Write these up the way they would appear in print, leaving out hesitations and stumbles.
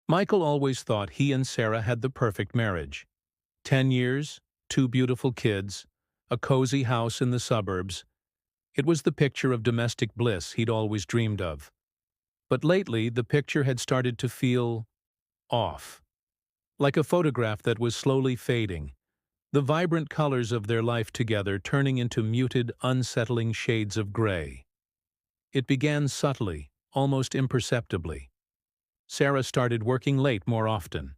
Michael always thought he and Sarah had the perfect marriage. 10 years, 2 beautiful kids, a cozy house in the suburbs. It was the picture of domestic bliss he'd always dreamed of. But lately, the picture had started to feel off. Like a photograph that was slowly fading, the vibrant colors of their life together turning into muted, unsettling shades of gray. It began subtly, almost imperceptibly. Sarah started working late more often.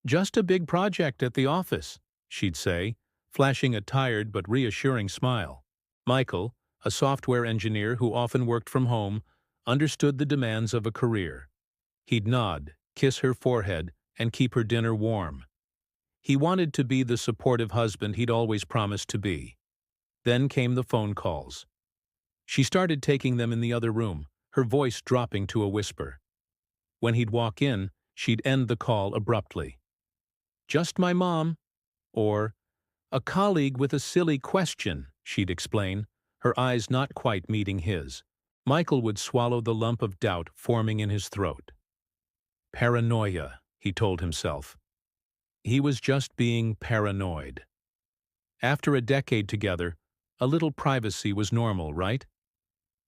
"Just a big project at the office," she'd say, flashing a tired but reassuring smile. Michael, a software engineer who often worked from home, understood the demands of a career. He'd nod, kiss her forehead, and keep her dinner warm. He wanted to be the supportive husband he'd always promised to be. Then came the phone calls. She started taking them in the other room, her voice dropping to a whisper. When he'd walk in, she'd end the call abruptly. "Just my mom," or "a colleague with a silly question," she'd explain, her eyes not quite meeting his. Michael would swallow the lump of doubt forming in his throat. Paranoia, he told himself. He was just being paranoid. After a decade together, a little privacy was normal, right?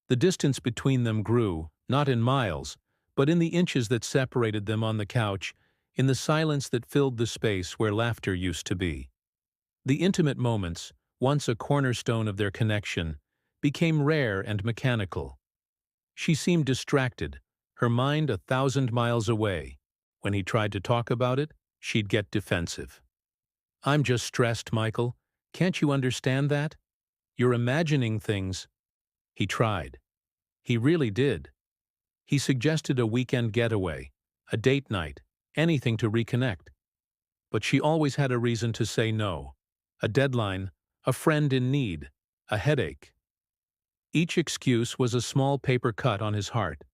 The distance between them grew, not in miles, but in the inches that separated them on the couch, in the silence that filled the space where laughter used to be. The intimate moments, once a cornerstone of their connection, became rare and mechanical. She seemed distracted, her mind 1,000 miles away. When he tried to talk about it, she'd get defensive. "I'm just stressed, Michael. Can't you understand that? You're imagining things." He tried. He really did. He suggested a weekend getaway, a date night, anything to reconnect. But she always had a reason to say no. A deadline, a friend in need, a headache. Each excuse was a small paper cut on his heart.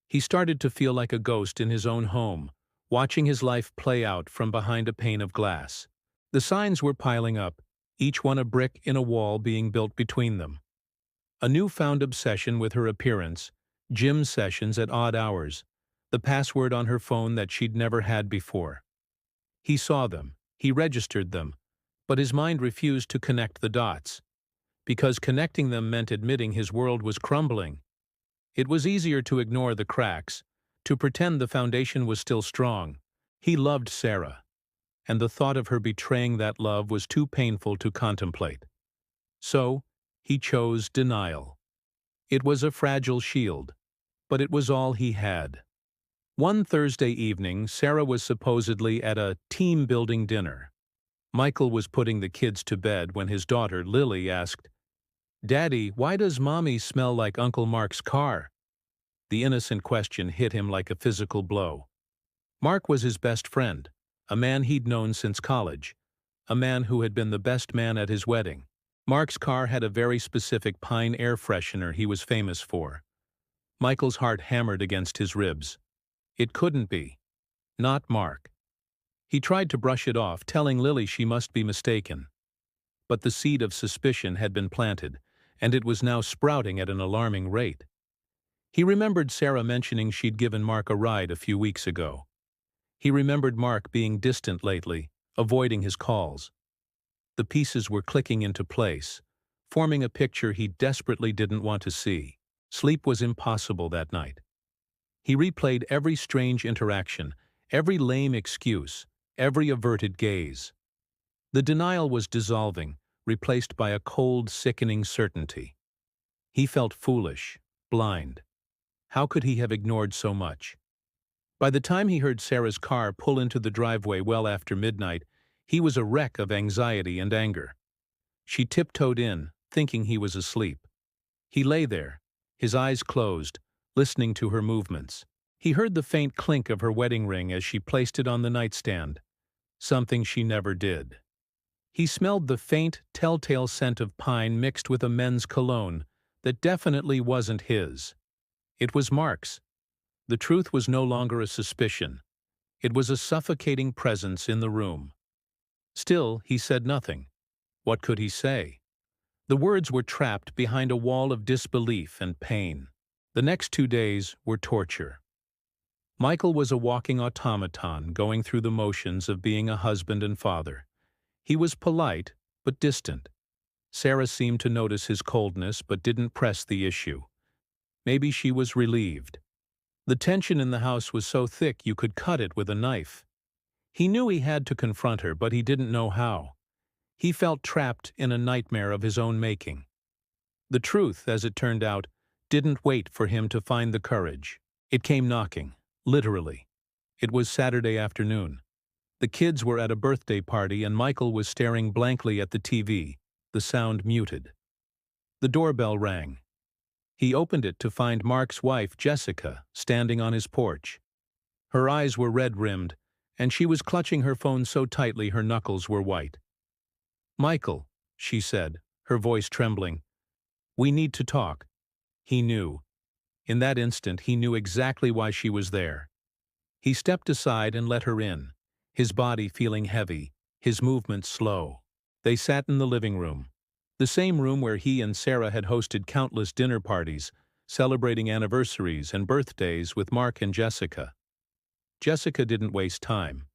He started to feel like a ghost in his own home, watching his life play out from behind a pane of glass. The signs were piling up, each one a brick in a wall being built between them. A newfound obsession with her appearance, gym sessions at odd hours, the password on her phone that she'd never had before. He saw them, he registered them, but his mind refused to connect the dots. Because connecting them meant admitting his world was crumbling. It was easier to ignore the cracks, to pretend the foundation was still strong. He loved Sarah, and the thought of her betraying that love was too painful to contemplate. So, he chose denial. It was a fragile shield, but it was all he had. One Thursday evening, Sarah was supposedly at a team-building dinner. Michael was putting the kids to bed when his daughter, Lily, asked, "Daddy, why does Mommy smell like Uncle Mark's car?" The innocent question hit him like a physical blow. Mark was his best friend, a man he'd known since college, a man who had been the best man at his wedding. Mark's car had a very specific pine air freshener he was famous for. Michael's heart hammered against his ribs. It couldn't be. Not Mark. He tried to brush it off, telling Lily she must be mistaken. But the seed of suspicion had been planted, and it was now sprouting at an alarming rate. He remembered Sarah mentioning she'd given Mark a ride a few weeks ago. He remembered Mark being distant lately, avoiding his calls. The pieces were clicking into place, forming a picture he desperately didn't want to see. Sleep was impossible that night. He replayed every strange interaction, every lame excuse, every averted gaze. The denial was dissolving, replaced by a cold, sickening certainty. He felt foolish, blind. How could he have ignored so much? By the time he heard Sarah's car pull into the driveway well after midnight, he was a wreck of anxiety and anger. She tiptoed in, thinking he was asleep. He lay there, his eyes closed, listening to her movements. He heard the faint clink of her wedding ring as she placed it on the nightstand, something she never did. He smelled the faint, telltale scent of pine mixed with a men's cologne that definitely wasn't his. It was Mark's. The truth was no longer a suspicion. It was a suffocating presence in the room. Still, he said nothing. What could he say? The words were trapped behind a wall of disbelief and pain. The next 2 days were torture. Michael was a walking automaton going through the motions of being a husband and father. He was polite, but distant. Sarah seemed to notice his coldness but didn't press the issue. Maybe she was relieved. The tension in the house was so thick you could cut it with a knife. He knew he had to confront her, but he didn't know how. He felt trapped in a nightmare of his own making. The truth, as it turned out, didn't wait for him to find the courage. It came knocking, literally. It was Saturday afternoon. The kids were at a birthday party and Michael was staring blankly at the TV, the sound muted. The doorbell rang. He opened it to find Mark's wife, Jessica, standing on his porch. Her eyes were red-rimmed, and she was clutching her phone so tightly her knuckles were white. "Michael," she said, her voice trembling, "we need to talk." He knew. In that instant, he knew exactly why she was there. He stepped aside and let her in, his body feeling heavy, his movements slow. They sat in the living room, the same room where he and Sarah had hosted countless dinner parties, celebrating anniversaries and birthdays with Mark and Jessica. Jessica didn't waste time.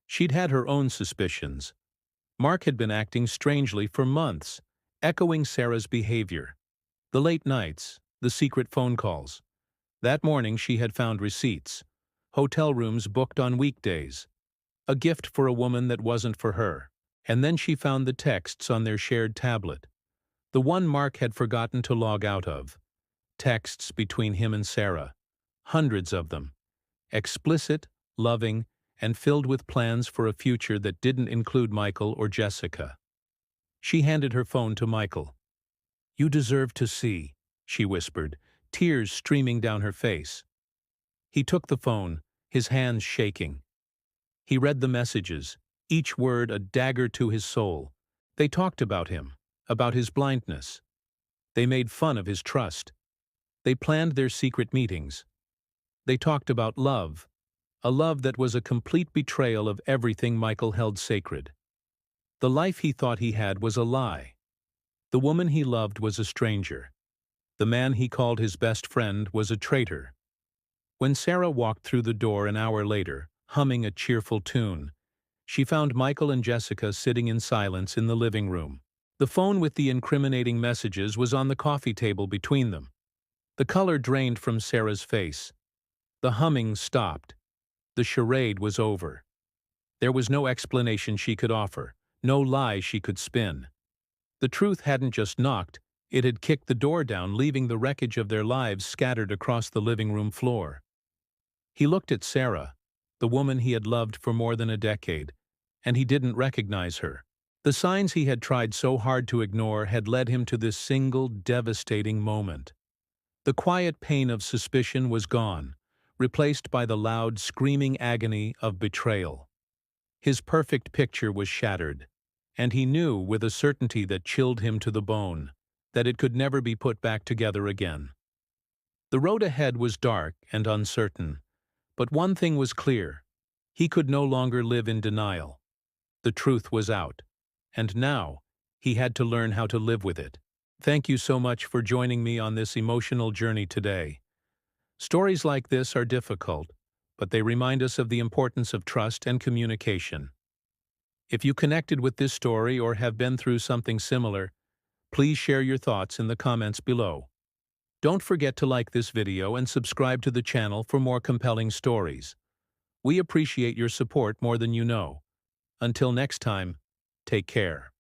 She'd had her own suspicions. Mark had been acting strangely for months, echoing Sarah's behavior. The late nights, the secret phone calls. That morning she had found receipts, hotel rooms booked on weekdays, a gift for a woman that wasn't for her. And then she found the texts on their shared tablet, the one Mark had forgotten to log out of. Texts between him and Sarah. Hundreds of them. Explicit, loving, and filled with plans for a future that didn't include Michael or Jessica. She handed her phone to Michael. "You deserve to see," she whispered, tears streaming down her face. He took the phone, his hands shaking. He read the messages, each word a dagger to his soul. They talked about him, about his blindness. They made fun of his trust. They planned their secret meetings. They talked about love, a love that was a complete betrayal of everything Michael held sacred. The life he thought he had was a lie. The woman he loved was a stranger. The man he called his best friend was a traitor. When Sarah walked through the door an hour later, humming a cheerful tune, she found Michael and Jessica sitting in silence in the living room. The phone with the incriminating messages was on the coffee table between them. The color drained from Sarah's face. The humming stopped. The charade was over. There was no explanation she could offer, no lie she could spin. The truth hadn't just knocked, it had kicked the door down, leaving the wreckage of their lives scattered across the living room floor. He looked at Sarah, the woman he had loved for more than a decade, and he didn't recognize her. The signs he had tried so hard to ignore had led him to this single, devastating moment. The quiet pain of suspicion was gone, replaced by the loud, screaming agony of betrayal. His perfect picture was shattered, and he knew with a certainty that chilled him to the bone that it could never be put back together again. The road ahead was dark and uncertain, but one thing was clear. He could no longer live in denial. The truth was out, and now he had to learn how to live with it. Thank you so much for joining me on this emotional journey today. Stories like this are difficult, but they remind us of the importance of trust and communication. If you connected with this story or have been through something similar, please share your thoughts in the comments below. Don't forget to like this video and subscribe to the channel for more compelling stories. We appreciate your support more than you know. Until next time, take care.